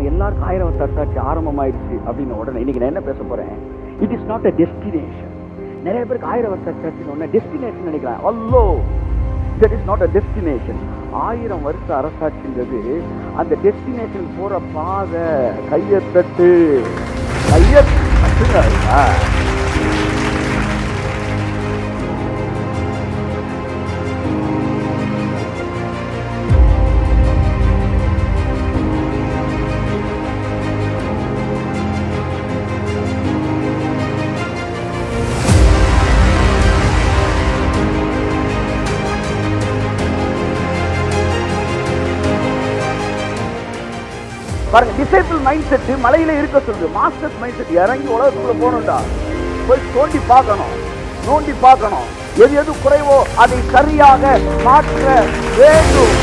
பாருங்க, எல்லாருக்கும் 1000 வருஷ அரசாட்சி ஆரம்பமாயிடுச்சு அப்படின்னு உடனே இன்னைக்கு நான் என்ன பேச போறேன், it is not a destination. நிறைய பேருக்கு 1000 வருஷ அரசாட்சின்னு உடனே டெஸ்டினேஷன் நினைக்கிறாங்க. அல்லோ, that is not a destination. 1000 வருஷ அரசாட்சிங்கிறது அந்த டெஸ்டினேஷன் போற பாதை. கையத்தட்டு பாருங்க, டிசைபிள் மைண்ட் செட் மலையில இருக்க சொல்லுது. மாஸ்டர்ஸ் மைண்ட் செட் இறங்கி உலகத்துக்குள்ள போகணும்டா. போய் தோண்டி பார்க்கணும், நோண்டி பார்க்கணும். எது எது குறைவோ அதை சரியாக மாற்ற வேண்டும்.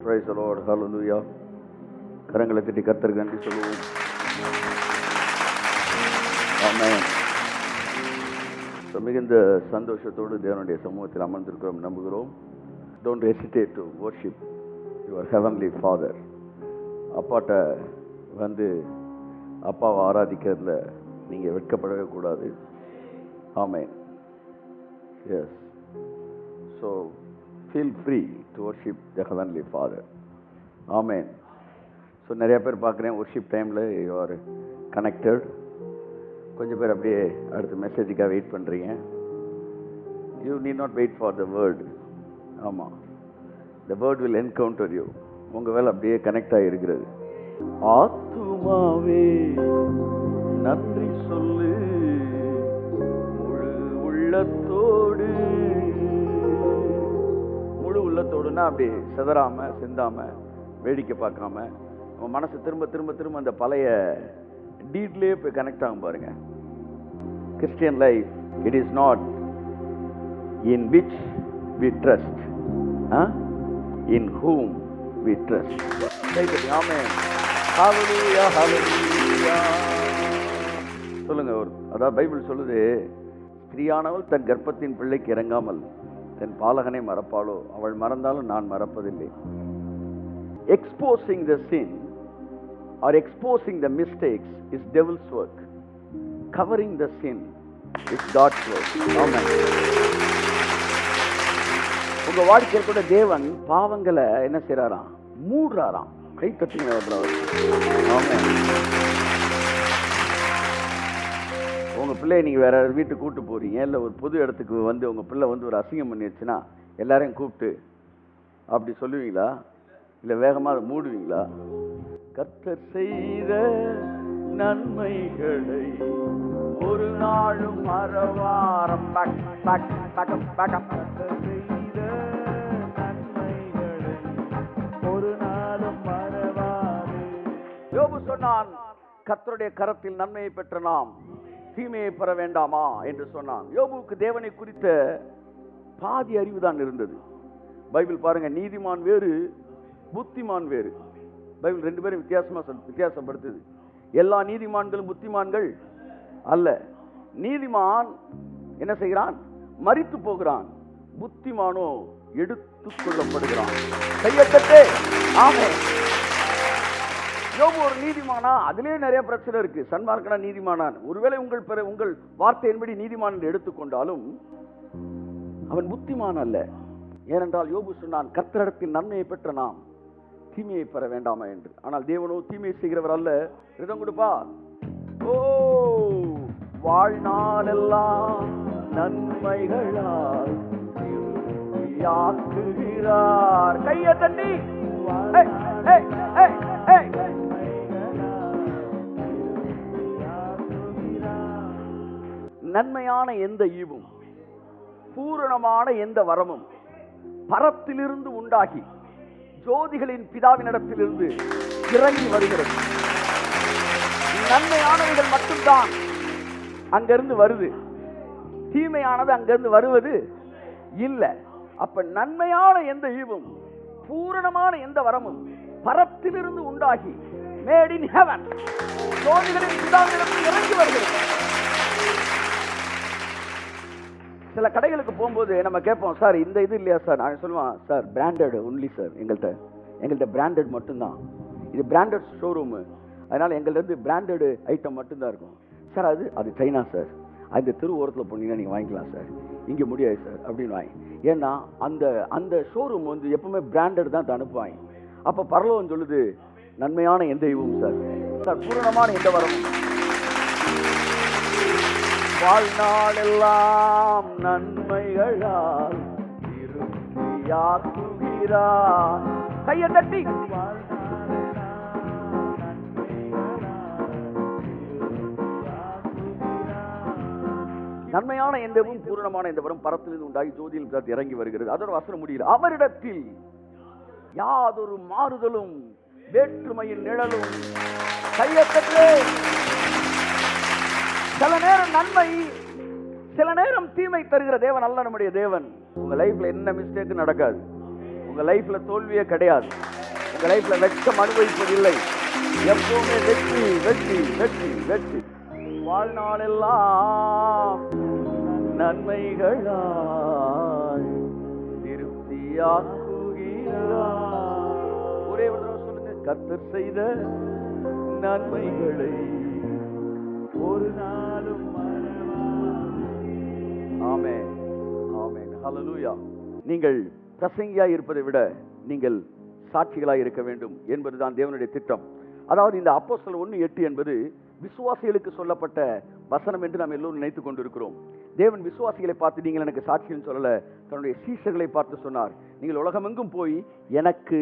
Praise the Lord. Hallelujah. கரங்களை தட்டி கர்த்தருக்கு நன்றி சொல்லுவோம். ஆமென். மிகுந்த சந்தோஷத்தோடு தேவனுடைய சமூகத்தில் அமர்ந்திருக்கிறோம் நம்புகிறோம். Don't hesitate to worship your heavenly Father. அப்பாட்ட வந்து அப்பாவை ஆராதிக்கிறதுல நீங்கள் வெட்கப்படவே கூடாது. ஆமென். Yes. So feel free to worship the heavenly Father. Amen. So நிறைய பேர் பார்க்குறேன் worship டைமில் you are connected. கொஞ்சம் பேர் அப்படியே அடுத்த மெசேஜுக்காக வெயிட் பண்ணுறீங்க. You need not wait for the word. ஆமாம், the word will encounter you. உங்கள் வேலை அப்படியே கனெக்ட் ஆகிருக்கிறது. ஆத்துமாவே நன்றி சொல்லு முழு உள்ளத்தோடு. உள்ளத்தோடுனா அப்படி சிதறாம சிந்தாம வேடிக்கை பார்க்காம நம்ம மனசு திரும்ப திரும்ப திரும்ப அந்த பழைய டீட்லேயே போய் கனெக்ட் ஆகும் பாருங்க. Christian life it is not in which we trust, in whom we trust. Amen. Hallelujah, hallelujah. சொல்லுங்க. அதாவது பைபிள் சொல்லுது, ஸ்திரீயானவள் தன் கர்ப்பத்தின் பிள்ளைக்கு இறங்காமல் தன் பாலகனை மறப்பாளோ, அவள் மறந்தாலும் நான் மறப்பதில்லை. Exposing the sin or exposing the mistakes is devil's work. Covering the sin is God's work. Amen. உங்க வாழ்க்கையில் கூட தேவன் பாவங்களை என்ன செய்றாராம்? மூடுறாராம். கை தட்டுங்க. ஆமென். உங்கள் பிள்ளையை நீங்கள் வேற வீட்டுக்கு கூப்பிட்டு போகிறீங்க, இல்லை ஒரு பொது இடத்துக்கு வந்து உங்கள் பிள்ளை வந்து ஒரு அசிங்கம் பண்ணிடுச்சுன்னா எல்லாரையும் கூப்பிட்டு அப்படி சொல்லுவீங்களா? இல்லை வேகமாக அதை மூடுவீங்களா? கர்த்தர் செய்த நன்மைகளை ஒரு நாளும் மறவாரம். கர்த்தர் செய்த நன்மைகளை ஒரு நாளும் மறவாது. யோபு சொன்னான், கர்த்தருடைய கரத்தில் நன்மையை பெற்ற நாம் தீமையை பெற வேண்டாமா என்று சொன்னான். யோபுவுக்கு தேவனை குறித்த பாதி அறிவு தான் இருந்தது. பைபிள் பாருங்க, நீதிமான் வேறு புத்திமான் வேறு. பைபிள் ரெண்டு பேரும் வித்தியாசப்படுத்துது. எல்லா நீதிமான்களும் புத்திமான்கள் அல்ல. நீதிமான் என்ன செய்கிறான்? மரித்து போகிறான். புத்திமானோ எடுத்துக் கொள்ளப்படுகிறான். கையத்தட்டே. ஆமென். யோபு ஒரு நீதிமானா? அதிலே நிறைய பிரச்சனை இருக்கு. சன்மார்க்கனா நீதிமானான்? ஒருவேளை உங்கள் வார்த்தையின்படி நீதிமான் என்று எடுத்துக்கொண்டாலும் அவன் புத்திமான் அல்ல. ஏனென்றால் யோபு சொன்னான், கர்த்தரிடத்தில் நன்மையை பெற்ற நாம் தீமையை பெற வேண்டாமா என்று. ஆனால் தேவனோ தீமையை செய்கிறவர் அல்ல. ரிதம் கொடுப்பா. ஓ, வாழ்நாளெல்லாம் நன்மைகளால் ஆக்குகிறார். கையை தட்டி. நன்மையான எந்த ஈவும் பூரணமான எந்த வரமும் பரத்திலிருந்து உண்டாகி ஜோதிகளின் பிதாவினிடத்திலிருந்து இறங்கி வருகிறது. நன்மையானவைகள் மட்டும்தான் அங்கிருந்து வருது, தீமையானது அங்கிருந்து வருவது இல்லை. அப்ப நன்மையான எந்த ஈவும் பூரணமான எந்த வரமும் பரத்திலிருந்து உண்டாகி மேட் இன் ஹெவன் ஜோதிகளின் பிதாவினிடத்தில் இறங்கி வருகிறது. சில கடைகளுக்கு போகும்போது நம்ம கேட்போம், சார் இந்த இது இல்லையா சார்? நான் சொல்லுவேன், சார் பிராண்டட் ஒன்லி சார், எங்கள்கிட்ட பிராண்டட் மட்டும்தான், இது பிராண்டட் ஷோரூமு, அதனால எங்கள்கிட்ட பிராண்டட் ஐட்டம் மட்டும்தான் இருக்கும். சார் அது சைனா சார், அந்த தெரு ஓரத்தில் போனீங்கன்னா நீங்கள் வாங்கிக்கலாம் சார், இங்கே முடியாது சார் அப்படின்னு வாங்கி. ஏன்னா அந்த ஷோரூம் வந்து எப்பவுமே பிராண்டட் தான் அனுப்புவாங்க. அப்போ பரலோகம் சொல்லுது, நன்மையான எந்த இதுவும் சார் பூரணமான எந்த வரமும் வாழ்நாளெல்லாம் நன்மைகளால் திருப்தியாக்குகிறார். கையை தட்டி நன்மையான எந்தவும் பூரணமான எந்த வரும் பரத்திலிருந்து உண்டாகி ஜோதியில் இறங்கி வருகிறது. அதோட வசனம் முடியல. அவரிடத்தில் யாதொரு மாறுதலும் வேற்றுமையின் நிழலும். கையத்தட்டு. சில நேரம் நன்மை, சில நேரம் தீமை தருகிற தேவன் அல்ல நம்முடைய தேவன். உங்க லைஃப்ல என்ன மிஸ்டேக் நடக்காது, உங்க லைஃப்ல தோல்வியே கிடையாது, உங்க லைஃப்ல வெட்கம் அனுபவிப்பதில்லை. எப்பவுமே வெற்றி வெற்றி வெற்றி வெற்றி. வாழ்நாளெல்லாம் நன்மைகளால் திருப்தியாக்குகிறார். ஒரே ஒரு தடவை சொல்லுங்க, கர்த்தர் செய்த நன்மைகளை ஒரு நாளும் ஆமென் ஆமென் ஹல்லேலூயா. நீங்கள் பிரசங்கியாய் இருப்பதை விட நீங்கள் சாட்சிகளாய் இருக்க வேண்டும் என்பதுதான் தேவனுடைய திட்டம். அதாவது இந்த அப்போஸ்தலர் 1:8 என்பது விசுவாசிகளுக்கு சொல்லப்பட்ட வசனம் என்று நாம் எல்லோரும் நினைத்துக் கொண்டிருக்கிறோம். தேவன் விசுவாசிகளை பார்த்து நீங்கள் எனக்கு சாட்சின்னு சொல்லல, தன்னுடைய சீஷர்களை பார்த்து சொன்னார், நீங்கள் உலகமெங்கும் போய் எனக்கு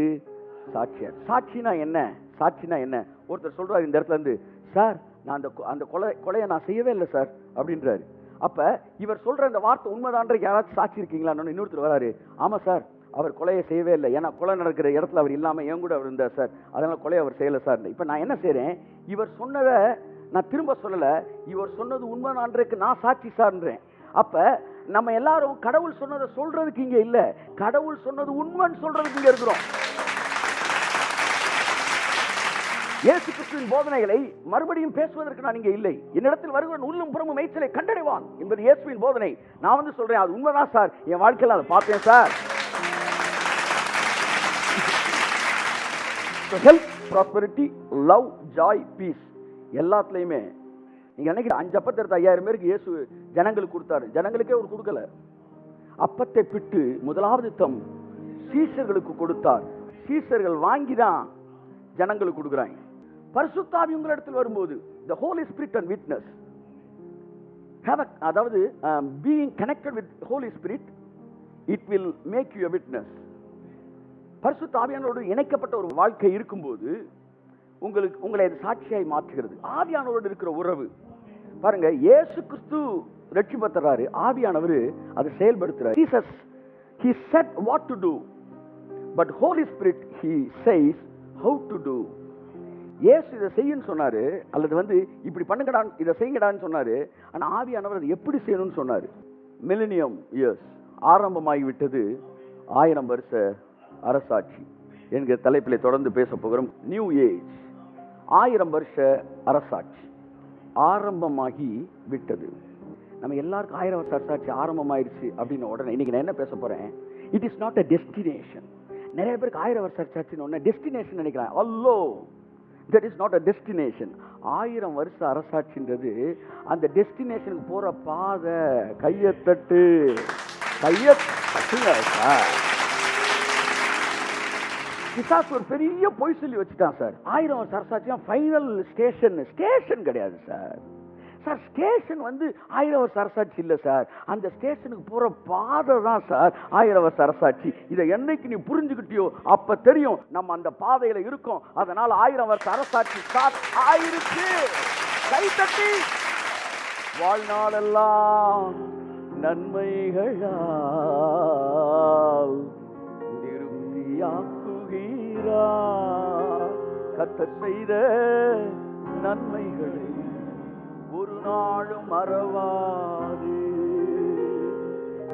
சாட்சியார். சாட்சினா என்ன? சாட்சினா என்ன? ஒருத்தர் சொல்றாரு இந்த இடத்துல இருந்து, சார் நான் அந்த கொலையை நான் செய்யவே இல்லை சார் அப்படின்றாரு. அப்ப இவர் சொல்ற இந்த வார்த்தை உண்மைதான்ற யாராச்சும் சாட்சி இருக்கீங்களா? இன்னொருத்தர் வராரு, ஆமா சார் அவர் கொலையை செய்யவே இல்லை, ஏன்னா கொலை நடக்கிற இடத்துல அவர் இல்லாம என் கூட அவர் இருந்தார் சார், அதனால கொலையை அவர் செய்யல சார். இப்ப நான் என்ன செய்யறேன், இவர் சொன்னதை நான் திரும்ப சொல்லல, இவர் சொன்னது உண்மைதான்றதுக்கு நான் சாட்சி சார்ன்றேன். அப்ப நம்ம எல்லாரும் கடவுள் சொன்னதை சொல்றதுக்கு இங்க இல்ல, கடவுள் சொன்னது உண்மைன்னு சொல்றதுக்கு இங்க இருக்கிறோம். இயேசு கிறிஸ்துவின் போதனைகளை மறுபடியும் பேசுவதற்கு நான் இங்கே இல்லை. என்னிடத்தில் வருகிற உள்ளும் புறமும் மேய்ச்சலை கண்டடைவான் என்பது இயேசுவின் போதனை. நான் வந்து சொல்றேன், அது உண்மைதான் சார், என் வாழ்க்கையில் அதை பார்த்தேன் sir. Health, prosperity, love, joy, peace எல்லாத்துலயுமே நீங்க நினைக்கிற 5 அப்பத்தை எடுத்து 5000 பேருக்கு இயேசு ஜனங்களுக்கு கொடுத்தாரு. ஜனங்களுக்கே ஒரு கொடுக்கல, அப்பத்தை பிட்டு முதலாவது தம் சீஷர்களுக்கு கொடுத்தார். சீஷர்கள் வாங்கிதான் ஜனங்களுக்கு கொடுக்குறாங்க. பரிசுத்த ஆவி உங்களிடத்தில் வரும்போது the Holy Spirit and witness அதாவது being connected with Holy Spirit, it will make you a witness. பரிசுத்த ஆவியானவரோடு இணைக்கப்பட்ட ஒரு வாழ்க்கை இருக்கும்போது உங்களை சாட்சியாய் மாற்றுகிறது. ஆவியானவரோடு இருக்கிற உறவு பாருங்க, இயேசு கிறிஸ்து ரட்சிப்பத்தராரு, ஆவியானவர் அதை செயல்படுத்துறாரு. Jesus he said what to do, but Holy Spirit he says how to do. இயேசு இதை செய்யணும்னு சொன்னாரு, அல்லது வந்து இப்படி பண்ணுங்கடா இதை செய்யுங்கடான்னு சொன்னாரு. ஆனா ஆவியானவர் அதை எப்படி செய்யணும்னு சொன்னாரு. மில்லினியம் இயர்ஸ் ஆரம்பமாகிவிட்டது, 1000 வருஷ அரசாட்சி என்கிற தலைப்பிலே தொடர்ந்து பேச போகிறோம். நியூ ஏஜ், 1000 வருஷ அரசாட்சி ஆரம்பமாகி விட்டது. நம்ம எல்லாருக்கும் 1000 வருஷ அரசாட்சி ஆரம்பமாயிருச்சு அப்படின்னு உடனே இன்னைக்கு நான் என்ன பேச போறேன், it is not a destination. நிறைய பேருக்கு 1000 வருஷ அரசாட்சின்னு உடனே டெஸ்டினேஷன் நினைக்கிறாங்க. அல்லோ, that is not a destination. 1000 வருஷ அரசாட்சின்றது அந்த டெஸ்டினேஷனுக்கு போற பாதை. கையத்தட்டு, கையத்தட்டுங்க. பிசாசு ஒரு பெரிய பொய் சொல்லி வச்சுட்டான் சார். 1000 வருஷ அரசாட்சியா ஃபைனல் ஸ்டேஷன். ஸ்டேஷன் கிடையாது சார். சார் ஸ்டேஷன் வந்து 1000 வருஷ அரசாட்சி இல்லை சார், அந்த ஸ்டேஷனுக்கு போற பாதை தான் சார் 1000 வருஷ அரசாட்சி. இதை என்னைக்கு நீ புரிஞ்சுக்கிட்டியோ அப்ப தெரியும் நம்ம அந்த பாதையில இருக்கோம். அதனால 1000 வருஷ அரசாட்சி ஸ்டார்ட் ஆயிருச்சு. கைத்தட்டி. வாழ்நாளெல்லாம் நன்மைகளால் திருப்தியாக்குகிறார். கர்த்தர் செய்த நன்மைகளை ஒரு நாளும் மறவாது.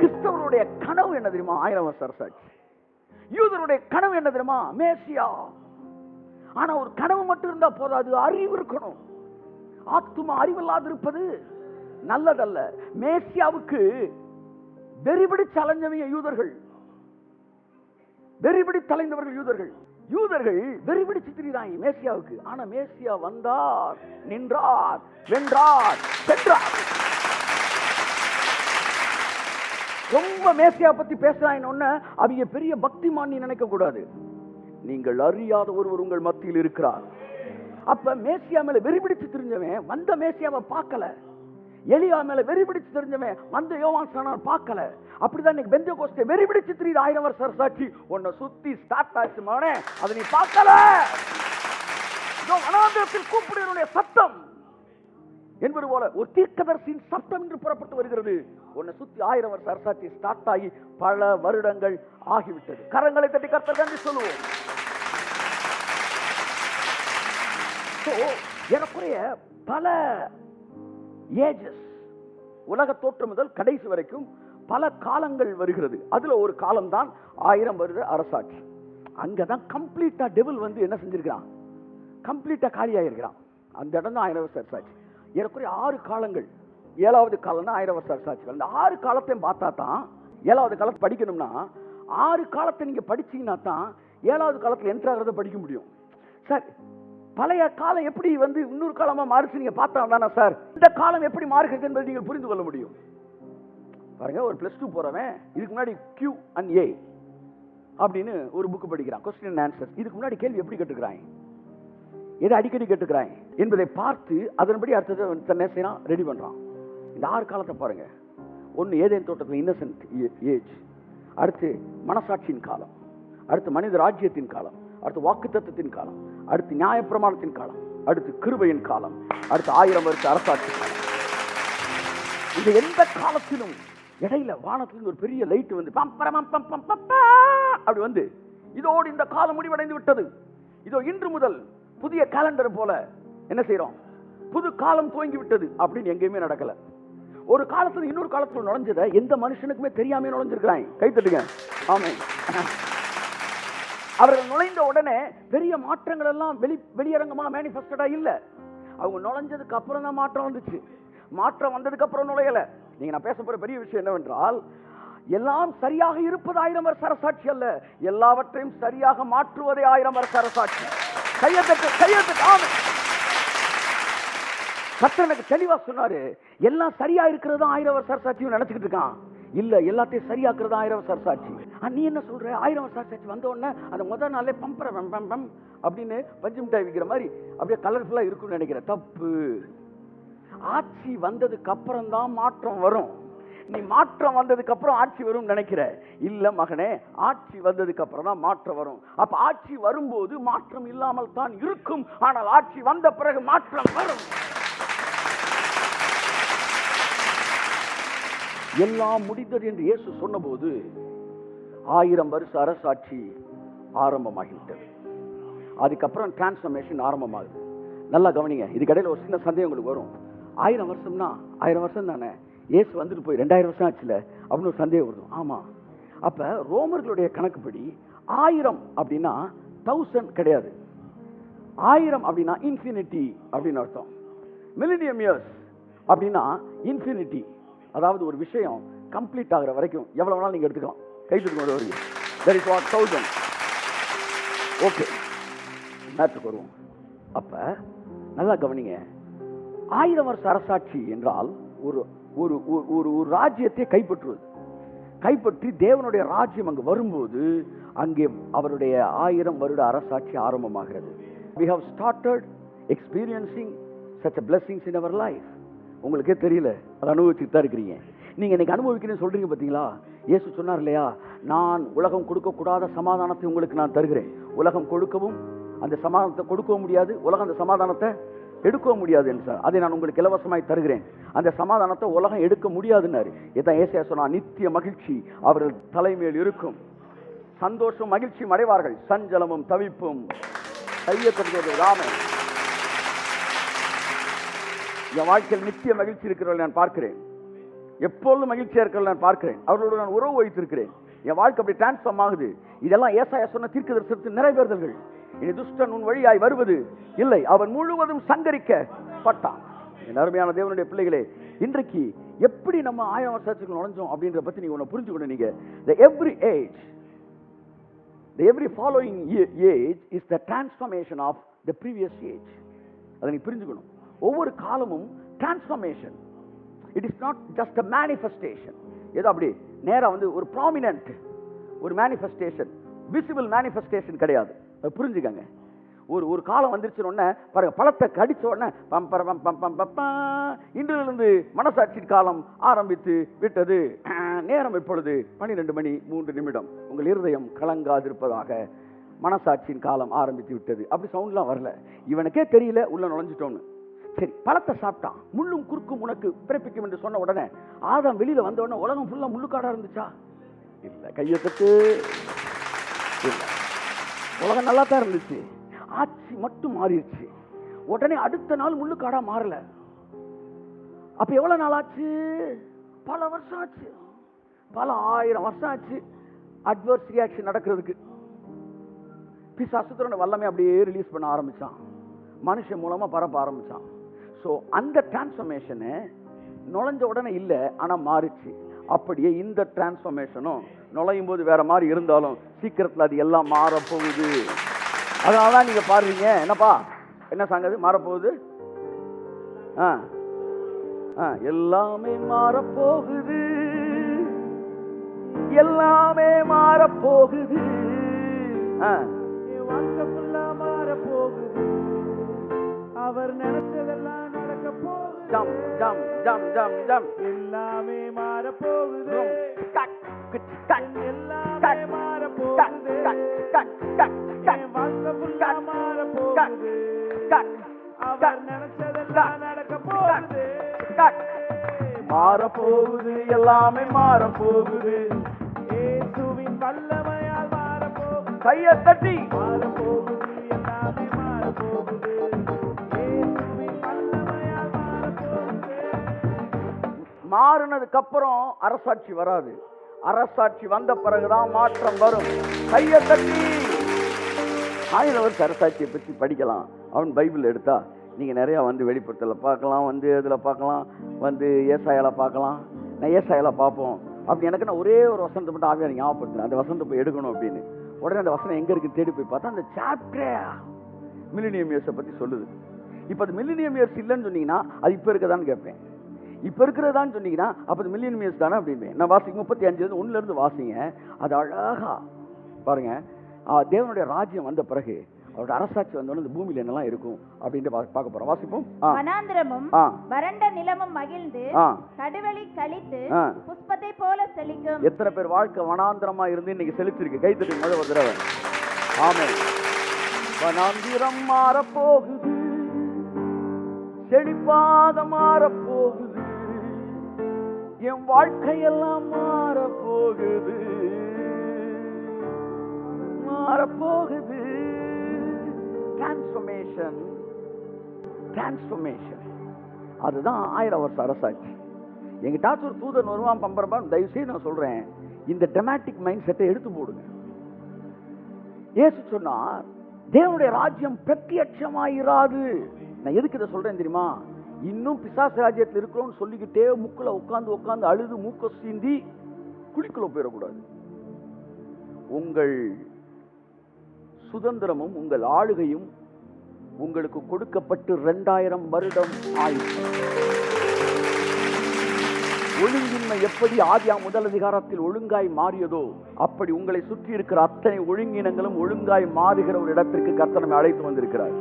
கிறிஸ்தவருடைய கனவு என்ன தெரியுமா? 1000 வருஷ அரசாட்சி. யூதருடைய கனவு என்ன தெரியுமா? மேசியா. ஆனா ஒரு கனவு மட்டும் இருந்தா போதாது, அறிவு இருக்கணும். ஆத்துமா அறிவில்லாது இருப்பது நல்லதல்ல. மேசியாவுக்கு வெறிபிடிச்சு அலைஞ்சவங்க யூதர்கள், வெறிபிடித்து அலைந்தவர்கள் யூதர்கள். யூதர்கள் வெறிபிடிச்சு திரிறாங்க மேசியாவுக்கு. ஆனா மேசியா வந்தார், நின்றார், வென்றார், சென்றார். ரொம்ப மேசியா பத்தி பேசுறாங்க. அவங்க பெரிய பக்திமான் நினைக்க கூடாது. நீங்கள் அறியாத ஒருவர் உங்கள் மத்தியில் இருக்கிறார். அப்ப மேசியா மேல வெறிபிடிச்சு தெரிஞ்சவன் வந்த மேசியாவை பார்க்கல. எலியா மேல வெறிபிடிச்சு தெரிஞ்சவன் வந்த யோவான் ஸ்நானன் பார்க்கல. அப்படிதான் இன்னைக்கு பெந்தேகோஸ்தே வெறிபிடிச்சு தெரியுது. 1000 வருஷ அரசாட்சி உன்னை சுத்தி ஸ்டார்ட் ஆச்சு மகனே, அதை நீ பார்க்கல. வனாந்தரத்தில் கூப்பிடுவனுடைய சத்தம் என்பது போல ஒரு தீர்க்கதரிசியின் சத்தம் என்று புறப்பட்டு வருகிறது. உன்னை சுத்தி 1000 வருஷ அரசாட்சி ஸ்டார்ட் ஆகி பல வருடங்கள் ஆகிவிட்டது. கரங்களை தட்டி கர்த்தர் நன்றி சொல்லுவோம். ஏறக்குறைய பல ஏஜஸ், உலக தோற்றம் முதல் கடைசி வரைக்கும் பல காலங்கள் வருகிறது. அதுல ஒரு காலம் தான் 1000 வருட அரசாட்சி. அங்கதான் கம்ப்ளீட்டா டெவில் வந்து என்ன செஞ்சிருக்கிறான்? கம்ப்ளீட்டா காலியாயிருக்கிறான். அந்த இடம் தான் 1000 வருஷ அரசாட்சி. ஏறக்குறைய 6 காலங்கள். 7வது காலம் தான் 1000 வருஷ அரசாட்சி. அந்த 6 காலத்தையும் பார்த்தா தான் 7வது காலத்தை படிக்கணும்னா 6 காலத்தை நீங்க படிச்சீங்கன்னா தான் 7வது காலத்தில் என்ட்ரு ஆகிறத படிக்க முடியும். சார் பழைய காலம் எப்படி வந்து இன்னொரு காலமா மாறுச்சு நீங்க பார்த்தா தானே சார் இந்த காலம் எப்படி மாறுகிறது என்பதை நீங்கள் புரிந்து கொள்ள முடியும். பாருங்க, ஒரு +2 போறவன் இதுக்கு முன்னாடி Q&A அப்படின்னு ஒரு புக் படிக்கிறான், கொஸ்டின் அண்ட் ஆன்சர். இதுக்கு முன்னாடி கேள்வி எப்படி கேட்டுக்கிறாங்க, எதை அடிக்கடி கேட்டுக்கிறாங்க என்பதை பார்த்து அதன்படி அடுத்தது தன்னை செய்யலாம் ரெடி பண்றான். இந்த 6 காலத்தை பாருங்க. ஒன்னு ஏதேன் தோட்டத்தில் இன்னசென்ட் ஏஜ், அடுத்து மனசாட்சியின் காலம், அடுத்து மனித ராஜ்யத்தின் காலம், அடுத்து வாக்குத்தத்தத்தின் காலம், அடுத்து நியாயப்பிரமாணத்தின் காலம், அடுத்து கிருபையின் காலம், அடுத்து 1000 வருஷ அரசாட்சி காலம். இந்த எந்த காலத்திலும் இடையில வானத்திலிருந்து ஒரு பெரிய லைட் வந்து அப்படி வந்து இதோடு இந்த காலம் முடிவடைந்து விட்டது. இதோ இன்று முதல் புதிய காலண்டர் போல என்ன செய்யறோம், புது காலம் துவங்கி விட்டது அப்படின்னு எங்கேயுமே நடக்கல. ஒரு காலத்துல இன்னொரு காலத்துல நுழைஞ்சத எந்த மனுஷனுக்குமே தெரியாம நுழைஞ்சிருக்கிறாங்க. கை தட்டுங்க. ஆமென். அவர்கள் நுழைந்த உடனே பெரிய மாற்றங்கள் எல்லாம் வெளியரங்கமா மேனிஃபெஸ்டடா இல்ல. அவங்க நுழைஞ்சதுக்கு அப்புறம் தான் மாற்றம் வந்துச்சு. மாற்றம் வந்ததுக்கு அப்புறம் நுழையல. நீங்க நான் பேச போற பெரிய விஷயம் என்னவென்றால், எல்லாம் சரியாக இருப்பது 1000 வருஷ அரசாட்சி அல்ல, எல்லாவற்றையும் சரியாக மாற்றுவதே 1000 வருஷ அரசாட்சி. கர்த்தர் எனக்கு தெளிவா சொன்னாரு, எல்லாம் சரியா இருக்கிறது 1000 வருஷ அரசாட்சியும் நினைச்சுக்கிட்டு இருக்கான். இல்ல, எல்லாத்தையும் சரியாக்குறது 1000 வருஷ அரசாட்சி. நீ என்ன சொல்ற? 1000 வருஷ அரசாட்சி வந்த உடனே அந்த முதல் நாளே பம்பர பம் அப்படின்னு பஞ்சு மிட்டாய் விற்கிற மாதிரி அப்படியே கலர்ஃபுல்லா இருக்கும்னு நினைக்கிற. தப்பு. ஆட்சி வந்ததுக்கு அப்புறம் தான் மாற்றம் வரும். நீ மாற்றம் வந்ததுக்கு அப்புறம் ஆட்சி வரும் நினைக்கிற. இல்ல மகனே, ஆட்சி வந்ததுக்கு அப்புறம் தான் மாற்றம் வரும். அப்ப ஆட்சி வரும்போது மாற்றம் இல்லாமல் தான் இருக்கும், ஆனால் ஆட்சி வந்த பிறகு மாற்றம் வரும். எல்லாம் முடிந்தது என்று இயேசு சொன்னபோது 1000 வருஷ அரசாட்சி ஆரம்பமாகிவிட்டது. அதுக்கப்புறம் டிரான்ஸ்ஃபர்மேஷன் ஆரம்பமாகுது. நல்லா கவனிங்க. இதுக்கடையில் ஒரு சின்ன சந்தேகம் உங்களுக்கு வரும். 1000 வருஷம்னா 1000 வருஷம் தானே, இயேசு வந்துட்டு போய் 2000 வருஷம் ஆச்சுல அப்படின்னு ஒரு சந்தேகம் வருது. ஆமா, அப்ப ரோமர்களுடைய கணக்குப்படி 1000 அப்படின்னா 1000 கிடையாது. 1000 அப்படின்னா இன்ஃபினிட்டி அப்படின்னு அர்த்தம். மில்லினியம் இயர்ஸ் அப்படின்னா இன்ஃபினிட்டி, அதாவது ஒரு விஷயம் கம்ப்ளீட் ஆகிற வரைக்கும் எவ்வளவு வேணாலும் நீங்க எடுத்துக்கலாம். கைத்துக்கு வரைக்கும் that is what 1000. ஓகே, மேட்ருக்கு வருவோம். அப்ப நல்லா கவனிங்க. 1000 வருஷ அரசாட்சி என்றால் ஒரு ஒரு ஒரு ராஜ்யத்தை கைப்பற்றுவது. கைப்பற்றி தேவனுடைய ராஜ்யம் அங்கு வரும்போது அங்கே அவருடைய 1000 வருட அரசாட்சி ஆரம்பமாகிறது. We have started experiencing such a blessings in our life. உங்களுக்கே தெரியல, அதை அனுபவிச்சுட்டு தான் இருக்கிறீங்க. நீங்க இன்னைக்கு அனுபவிக்கிறேன்னு சொல்றீங்க பார்த்தீங்களா? இயேசு சொன்னார் இல்லையா, நான் உலகம் கொடுக்கக்கூடாத சமாதானத்தை உங்களுக்கு நான் தருகிறேன். உலகம் கொடுக்கவும் அந்த சமாதானத்தை கொடுக்கவும் முடியாது, உலகம் அந்த சமாதானத்தை எடுக்க முடியாது என்று அதை நான் உங்களுக்கு இலவசமாய் தருகிறேன். அந்த சமாதானத்தை உலகம் எடுக்க முடியாதுன்னாரு. இதான் ஏசாயா சொன்னா, நித்திய மகிழ்ச்சி அவர்கள் தலைமையில் இருக்கும், சந்தோஷம் மகிழ்ச்சியும் அடைவார்கள், சஞ்சலமும் தவிப்பும் கையை தருகிறது. ராமே, என் வாழ்க்கையில் நித்திய மகிழ்ச்சி இருக்கிறவர்கள் நான் பார்க்கிறேன், எப்பொழுதும் மகிழ்ச்சியா இருக்கிறவர்கள் நான் பார்க்கிறேன், அவர்களோடு நான் உறவு வைத்திருக்கிறேன். என் வாழ்க்கை அப்படி டிரான்ஸ்ஃபார்ம் ஆகுது. இதெல்லாம் ஏசாயா சொன்ன தீர்க்கதரிசனத்தின் நிறைவேறுதல்கள். இனி துஷ்டன் உன் வழியாய் வருவது இல்லை, அவன் முழுவதும் சங்கரிக்கப்பட்டான். என் அருமையான தேவனுடைய பிள்ளைகளே, இன்றைக்கு எப்படி நம்ம 1000 வருஷத்துக்கு நுழைஞ்சோம் அப்படின்ற பத்தி நீங்க ஒன்று புரிஞ்சுக்கணும். நீங்க the every following age is the transformation of the previous age. அதை நீ புரிஞ்சுக்கணும். ஒவ்வொரு காலமும் transformation. It is not just a manifestation. ஏதோ அப்படி நேரா வந்து ஒரு ப்ராமினன்ட் ஒரு மேனிஃபெஸ்டேஷன், விசிபிள் மேனிஃபெஸ்டேஷன் கிடையாது. அது புரிஞ்சுக்கங்க. ஒரு காலம் வந்துருச்சுன்னு பாருங்க, பழத்தை கடிச்ச உடனே இன்றிலிருந்து மனசாட்சி காலம் ஆரம்பித்து விட்டது. நேரம் இப்பொழுது 12 மணி 3 நிமிடம். உங்கள் இருதயம் கலங்காதிருப்பதாக, மனசாட்சியின் காலம் ஆரம்பித்து விட்டது. அப்படி சவுண்ட்லாம் வரல. இவனுக்கே தெரியல உள்ள நுழைஞ்சிட்டோன்னு. சரி, பழத்தை சாப்பிட்டான். முள்ளும் குறுக்கும் உனக்கு பிறப்பிக்கும் என்று சொன்ன உடனே ஆதாம் வெளியில வந்த உடனே உலகம் ஃபுல்லா முள்ளுக்காடா இருந்துச்சா? இல்ல. கையத்துக்கு இல்ல, உலகம் நல்லா தான் இருந்துச்சு. ஆட்சி மட்டும் மாறிடுச்சு. உடனே அடுத்த நாள் முள்ளுக்காடா மாறல. அப்ப எவ்வளவு நாள் ஆச்சு? பல வருஷம் ஆச்சு, பல 1000 வருஷம் ஆச்சு அட்வர்ஸ் ரியாக்ஷன் நடக்கிறதுக்கு. பிசாசுத்தரோட வல்லமை அப்படியே ரிலீஸ் பண்ண ஆரம்பிச்சான், மனுஷன் மூலமா பரப்ப ஆரம்பிச்சான். ஸோ அந்த டிரான்ஸ்ஃபர்மேஷனு நுழைஞ்ச உடனே இல்லை, ஆனால் மாறிச்சு. அப்படியே இந்த டிரான்ஸ்ஃபர்மேஷனும் நுழையும் போது வேற மாதிரி இருந்தாலும் சீக்கிரத்தில் அது எல்லாம் மாறப்போகுது. அதனால தான் நீங்கள் பாருங்க, என்னப்பா என்ன சாங்க மாறப்போகுது? எல்லாமே மாறப்போகுது, எல்லாமே மாறப்போகுது, வாழ்க்கை ஃபுல்லா மாறப்போகுது, அவர் நினைச்சதெல்லாம் நடக்க போகுது, ஜம் ஜம் ஜம் ஜம் ஜம் எல்லாமே மாறப்போகுது, எல்லாமே மாறப்போகுது, வாழ்க்கை ஃபுல்லா மாறப்போகுது, அவர் நினைச்சதெல்லாம் நடக்க போகுது, மாறப்போகுது, எல்லாமே மாறப்போகுது, இயேசுவின் வல்லமையால் மாறப்போகுது, கையை தட்டி மாறப்போகுது, எல்லாமே மாறப்போகுது, இயேசுவின் வல்லமையால் மாறப்போகுது. மாறினதுக்கு அப்புறம் அரசாட்சி வராது. அரசாட்சி வந்த பிறகுதான் மாற்றம் வரும். கையை தட்டி 1000 வருஷ அரசாட்சியை பற்றி படிக்கலாம். அவன் பைபிள் எடுத்தா நீங்க நிறைய வந்து வெளிப்படுத்தல பார்க்கலாம், வந்து இதுல பார்க்கலாம், வந்து ஏசாயால பார்க்கலாம். நான் ஏசாயால பார்ப்போம் அப்படி எனக்கு நான் ஒரே ஒரு வசனத்தை மட்டும் ஆவியார் ஞாபகப்படுத்தினேன். அந்த வசனத்தை போய் எடுக்கணும் அப்படின்னு. உடனே அந்த வசனம் எங்க இருக்கு தேடி போய் பார்த்தா அந்த சாப்டரே மில்லினியம் இயர்ஸை பத்தி சொல்லுது. இப்போ அது மில்லினியம் இயர்ஸ் இல்லைன்னு சொன்னீங்கன்னா அது இப்போ இருக்கதான்னு கேட்பேன். இப்போ இருக்கிறதான்னு சொன்னீங்கன்னா அப்போ அது மில்லினியம் இயர்ஸ் தானே அப்படின்னு நான் வாசிக்க 35 1 வாசிங்க. அது அழகா பாருங்க. தேவனுடைய ராஜ்யம் வந்த பிறகு அவருடைய அரசாட்சி வந்தோன்னு இந்த பூமியில என்னெல்லாம் இருக்கும் அப்படின்னு பார்க்க போறோம். வாசிப்போம். வனாந்திரமும் வறண்ட நிலமும் மகிழ்ந்து கடுவெளி கழித்து புஷ்பத்தை போல செழிக்கும். எத்தனை பேர் வாழ்க்கை வனாந்திரமா இருந்து இன்னைக்கு செழிச்சிருக்கு? கை தட்டி முதல் ஒரு தடவை. ஆமென். வனாந்திரம் மாறப்போகுது, செழிப்பாக மாறப்போகுது, என் வாழ்க்கையெல்லாம் மாறப்போகுது, மாறப்போகுது. டிரான்ஸ்ஃபர்மேஷன், டிரான்ஸ்ஃபர்மேஷன் அதுதான் 1000 வருஷ அரசாட்சி. எங்கிட்டாச்சும் ஒரு தூதன் வருவான் பம்பரப்பான், தயவு செய்து நான் சொல்றேன், இந்த டிராமாட்டிக் மைண்ட் செட்டை எடுத்து போடுங்க. இயேசு சொன்னார் தேவனுடைய ராஜ்யம் பிரத்யட்சமாயிராது. நான் எதுக்கு இதை சொல்றேன் தெரியுமா? இன்னும் பிசாசு ராஜ்யத்தில் இருக்கிறோம்னு சொல்லிக்கிட்டே முக்குல உட்கார்ந்து அழுது மூக்க சீந்தி குழிக்குள்ள போயிடக்கூடாது. உங்கள் சுதந்திரமும் உங்கள் ஆளுகையும் உங்களுக்கு கொடுக்கப்பட்டு 2000 வருடம் ஆயிற்று. ஒழுங்கின்மை எப்படி ஆதியாம் முதல் அதிகாரத்தில் ஒழுங்காய் மாறியதோ அப்படி உங்களை சுற்றி இருக்கிற அத்தனை ஒழுங்கினங்களும் ஒழுங்காய் மாறுகிற ஒரு இடத்திற்கு கர்த்தர் நம்மை அழைத்து வந்திருக்கிறார்.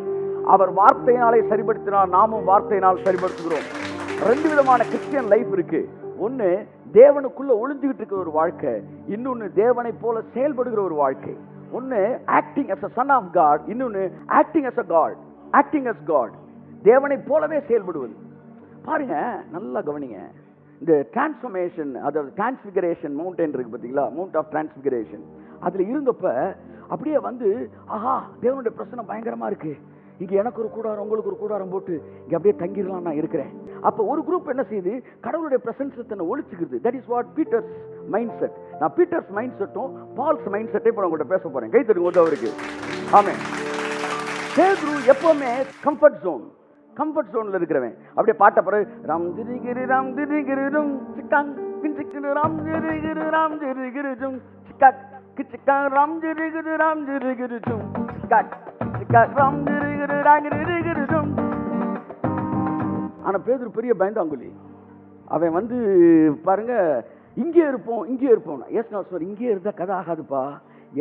அவர் வார்த்தையினாலே சரிபடுத்தினார், நாமும் வார்த்தையினால் சரிபடுத்துகிறோம். 2 விதமான கிறிஸ்டியன் லைஃப் இருக்கு. ஒன்னு தேவனுக்குள்ள ஒளிஞ்சுகிட்டு இருக்கிற ஒரு வாழ்க்கை, இன்னொன்னு தேவனை போல செயல்படுகிற ஒரு வாழ்க்கை. ஒன்னு acting as a son of God, இன்னொன்னு acting as a God, acting as God. தேவனை போலவே செயல்படுவது. பாருங்க, நல்லா கவனிங்க. இந்த டிரான்ஸ்ஃபர்மேஷன், அதாவது டிரான்ஸ்பிகரேஷன் மவுண்டன் இருக்கு பார்த்தீங்களா, மவுண்ட் ஆஃப் டிரான்ஸ்பிகரேஷன், அதுல இருந்தப்ப அப்படியே வந்து ஆஹா தேவனுடைய பிரச்சனை பயங்கரமா இருக்கு, இங்க எனக்கு ஒரு கூடாரம் உங்களுக்கு ஒரு கூடாரம் போட்டு இங்க அப்படியே தங்கிடலாம் நான் இருக்கிறேன். அப்ப ஒரு குரூப் என்ன செய்யுது, கடவுளுடைய பிரசன்ஸ் தன்னை ஒழிச்சுக்குது. That is what Peter's mind set. நான் பீட்டர்ஸ் மைண்ட் செட்டும் பால்ஸ் மைண்ட் செட்டை இப்போ உங்கள்கிட்ட பேச போறேன். கை தட்டுங்க அவருக்கு. ஆமென். பேதுரு எப்பவுமே கம்ஃபர்ட் ஜோன்ல இருக்கிறவன். அப்படியே பாட்ட பிறகு ராம் திரிகிரு ராம் திரிகிரும் சிக்காங் கிஞ்சிக்கிரு ராம் திரிகிரு ராம் திரிகிரும் சிக்காக் கிச்சிக்காங் ராம் திரிகிரு ராம் திரிகிரும் சிக்காக் சிக்காக் ராம் திரிகிரு ராம் திரிகிரும். ஆனா பேதுரு பெரிய பயந்தாங்குழி. அவன் வந்து பாருங்க, இங்கே இருப்போம் எஸ் நான் சொல்றேன், இங்கே இருந்தா கதை ஆகாதுப்பா,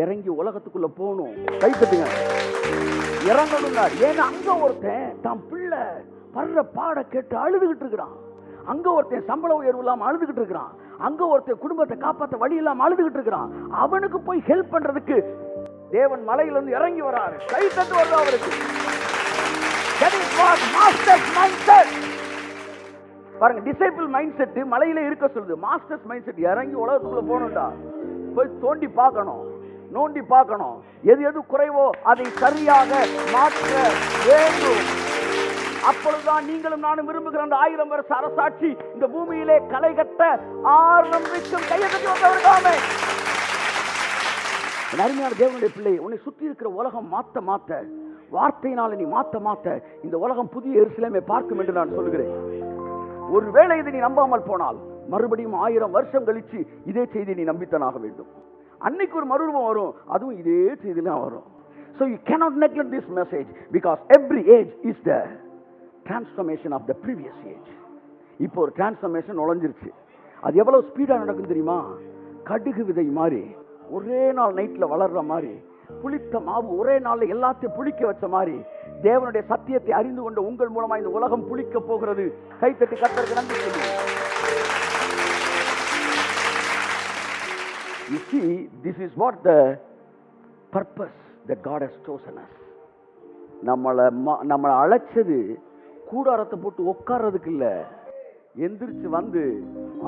இறங்கி உலகத்துக்குள்ள போகணும். கை தட்டுங்க, இறங்கணும்னா. ஏன்னா அங்க ஒருத்தன் தான் பிள்ளை படுற பாட கேட்டு அழுதுகிட்டு இருக்கிறான், அங்க ஒருத்தன் சம்பள உயர்வு இல்லாம அழுதுகிட்டு இருக்கிறான், அங்க ஒருத்தன் குடும்பத்தை காப்பாற்ற வழி இல்லாம அழுதுகிட்டு இருக்கிறான். அவனுக்கு போய் ஹெல்ப் பண்றதுக்கு தேவன் மலையிலிருந்து இறங்கி வராரு. கை தட்டு வருது அவருக்கு. பாருங்க, டிசைபிள் மைண்ட் செட் மலையில இருக்க சொல்லுது, மாஸ்டர்ஸ் மைண்ட் செட் இறங்கி உலகத்துக்குள்ள போகணும்டா. போய் தோண்டி பார்க்கணும், நோண்டி பார்க்கணும், எது எது குறைவோ அதை சரியாக மாற்ற வேண்டும். அப்பொழுதுதான் நீங்களும் நானும் விரும்புகிற அந்த 1000 வருஷ அரசாட்சி இந்த பூமியிலே களை கட்ட ஆரம்பிக்கும். கையை தட்டி வந்தவர்களாமே. அருமையான தேவனுடைய பிள்ளை, உன்னை சுற்றி இருக்கிற உலகம் மாத்த வார்த்தையினால நீ மாத்த இந்த உலகம் புதிய எருசலேமை பார்க்கும் என்று நான் சொல்கிறேன். ஒருவேளை இதை நீ நம்பாமல் போனால் மறுபடியும் 1000 வருஷம் கழிச்சு இதே செய்தி நீ நம்பித்தனாக வேண்டும். அன்னைக்கு ஒரு மறுரூபம் வரும், அதுவும் இதே செய்திலாம் வரும். So you cannot neglect this message because every age is the transformation of the previous age. இப்போ ஒரு டிரான்ஸ்ஃபர்மேஷன் நுழைஞ்சிருச்சு. அது எவ்வளவு ஸ்பீடா நடக்கும் தெரியுமா? கடுகு விதை மாதிரி ஒரே நாள் நைட்ல வளர்ற மாதிரி, புளித்த மாவு ஒரே நாள்ல எல்லாத்தையும் புளிக்க வச்ச மாதிரி, தேவனுடைய சத்தியத்தை அறிந்து கொண்ட உங்கள் மூலமா இந்த உலகம் புளிக்க போகிறது. கைத்தட்டி கர்த்தருக்கு நன்றி சொல்லுங்கள். You see, this is what the purpose that God has chosen us. நம்மளை அழைச்சது கூடாரத்தை போட்டு உட்கார்றதுக்கு இல்ல, எந்திரிச்சு வந்து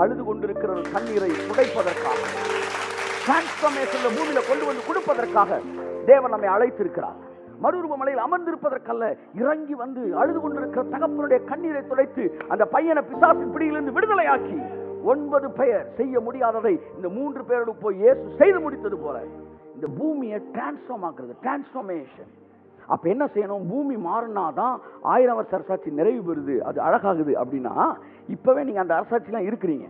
அழுது கொண்டிருக்கிற கண்ணீரை துடைப்பதற்காக, டிரான்ஸ்ஃபர்மேஷன்ல பூமியில கொண்டு வந்து கொடுப்பதற்காக தேவன் நம்மை அழைத்திருக்கிறார். மறுரூப மலையில் அமர்ந்திருப்பதற்கல்ல, இறங்கி வந்து அழுது கொண்டிருக்கிற தகப்பனுடைய கண்ணீரை துடைத்து அந்த பையனை பிசாசின் பிடியிலிருந்து விடுதலையாக்கி 9 பேர் செய்ய முடியாததை இந்த 3 பேரோடு போய் இயேசு செய்து முடித்தது போல இந்த பூமியை டிரான்ஸ்ஃபார்ம் ஆக்குறது, டிரான்ஸ்ஃபர்மேஷன். அப்ப என்ன செய்யணும்? பூமி மாறினாதான் 1000 வருஷ அரசாட்சி நிறைவு பெறுது, அது அழகாகுது. அப்படின்னா இப்பவே நீங்க அந்த அரசாட்சிலாம் இருக்கிறீங்க.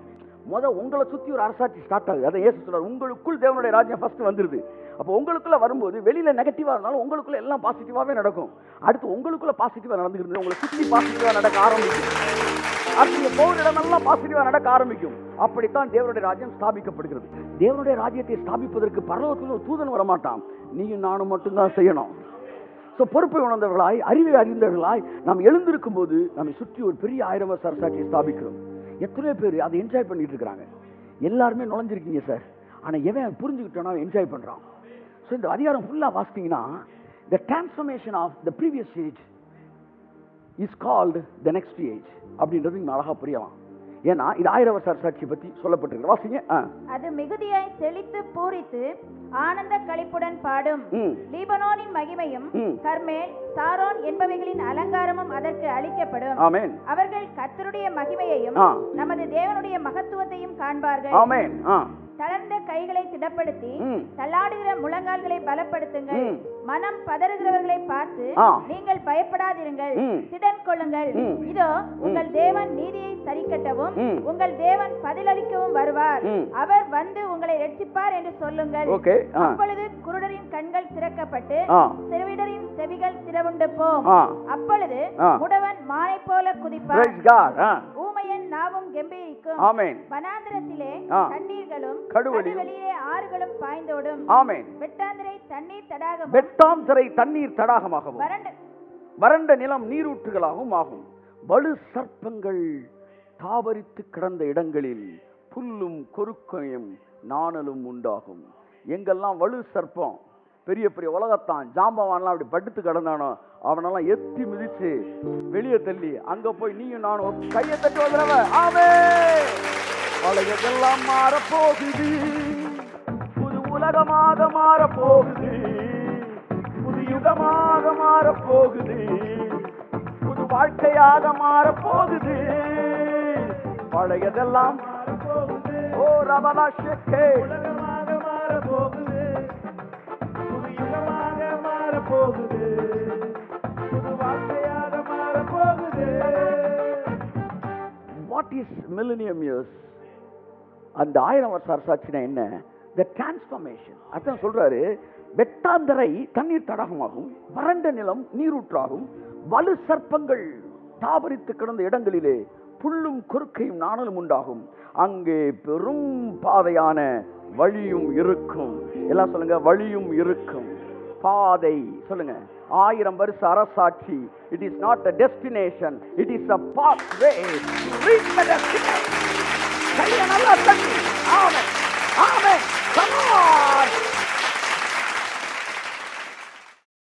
உங்களை சுத்தி ஒரு அரசாட்சி ஸ்டார்ட் ஆகுது. அதை இயேசு சொல்றார், உங்களுக்குள் தேவனுடைய ராஜ்யம் ஃபர்ஸ்ட் வந்துருது. அப்போ உங்களுக்குள்ள வரும்போது வெளியில நெகட்டிவா இருந்தாலும் உங்களுக்குள்ள எல்லாம் பாசிட்டிவாவே நடக்கும். அடுத்து உங்களுக்குள்ள பாசிட்டிவா நடந்துக்கிறது, உங்களை சுத்தி பாசிட்டிவா நடக்க ஆரம்பிக்கும். அடுத்து போகிற இடமெல்லாம் பாசிட்டிவா நடக்க ஆரம்பிக்கும். அப்படித்தான் தேவனுடைய ராஜ்யம் ஸ்தாபிக்கப்படுகிறது. தேவனுடைய ராஜ்யத்தை ஸ்தாபிப்பதற்கு பரலோகத்தில் ஒரு தூதன் வரமாட்டான், நீயும் நானும் மட்டும்தான் செய்யணும். பொறுப்பை உணர்ந்தவர்களாய், அறிவை அறிந்தவர்களாய் நாம் எழுந்திருக்கும் போது நம்மை சுற்றி ஒரு பெரிய 1000 வருஷ அரசாட்சியை ஸ்தாபிக்கிறோம். எத்தனை பேர் அதை என்ஜாய் பண்ணிட்டு இருக்காங்க? எல்லாருமே நுழைஞ்சிருக்கீங்க சார். ஆனா எவன் புரிஞ்சுக்கிட்டோன்னா என்ஜாய் பண்றான். ஸோ இந்த அதிகாரம் ஃபுல்லா வாசித்தீங்கன்னா, the transformation of the previous age is called the next age அப்படின்றது நீங்க அழகா புரியலாம். ஏன்னா இது 1000 வருஷ அரசாட்சியை பத்தி சொல்லப்பட்டிருக்கு. வாசிங்க. அது மிகுதியாய் செழித்து பூரித்து ஆனந்த களிப்புடன் பாடும். லீபனோனின் மகிமையும் கர்மேல் சாரோன் என்பவைகளின் அலங்காரமும் அதற்கு அளிக்கப்படும். ஆமென். அவர்கள் கர்த்தருடைய மகிமையையும் நமது தேவனுடைய மகத்துவத்தையும் காண்பார்கள். ஆமென். தளர்ந்த கைகளை திடப்படுத்தி தள்ளாடுகிற முழங்கால்களை பலப்படுத்துங்கள். மனம் பதறுகிறவர்களை பார்த்து நீங்கள் பயப்படாதிருங்கள், திடன் கொள்ளுங்கள். இதோ உங்கள் தேவன் நீதியை சரிக்கட்டவும் உங்கள் தேவன் பதிலளிக்கவும் வருவார். அவர் வந்து உங்களை ரட்சிப்பார் என்று சொல்லுங்கள். அப்பொழுது குருடரின் கண்கள் திறக்கப்பட்டு செவிடரின் செவிகள் திறவுண்டு போம். அப்பொழுது முடவன் மானை போல குதிப்பார், ஊமையன் நாவும் கெம்பீரிக்கும். வனாந்திரத்திலே தண்ணீர்களும் கடல்வெளியிலே ஆறுகளும் பாய்ந்தோடும். வெட்டாந்தரை தண்ணீர் தடாகமாகவும் வறண்ட நிலம் நீரூற்றுகளாகவும் ஆகும். வலு சர்ப்பங்கள் தாவரித்து கிடந்த இடங்களில் புல்லும் கொருக்கையும் நாணலும் உண்டாகும். எங்கெல்லாம் வலு சர்ப்பம் பெரிய பெரிய உலகத்தான் ஜாம்பவான்லாம் அப்படி படுத்து கிடந்தானோ அவனெல்லாம் எத்தி மிதிச்சு வெளியே தள்ளி அங்க போய் நீயும் நானும் கையை தட்டி வந்துடுவ. ஆமே, பழையதெல்லாம் மாறப்போகுது, புது உலகமாக மாறப்போகுது, புது யுகமாக மாறப்போகுது, புது வாழ்க்கையாக மாறப்போகுது. பழையதெல்லாம் மாறப்போகுது, ஓ ரபலாஷே உலகமாக மாறப்போகுது, புது யுகமாக மாறப்போகுது, புது வாழ்க்கையாக மாறப்போகுது. What is millennium years? அந்த 1000 வருஷ அரசாட்சினா என்ன? த டிரான்ஸ்ஃபர்மேஷன். அதான் சொல்றாரு, வெட்டாந்தரை தண்ணீர் தடாகமாகும், வறண்ட நிலம் நீரூற்றாகும், வலு சர்ப்பங்கள் தாபரித்து கிடந்த இடங்களிலே புல்லும் குறுக்கையும் நாணலும் உண்டாகும், அங்கே பெரும் பாதையான வழியும் இருக்கும். எல்லாம் சொல்லுங்க, வழியும் இருக்கும். பாதை சொல்லுங்க. 1000 வருஷ அரசாட்சி. It is not a destination, it is a pathway to reach the destination. கையை நல்லா தட்டி. ஆமென், ஆமென். Come on.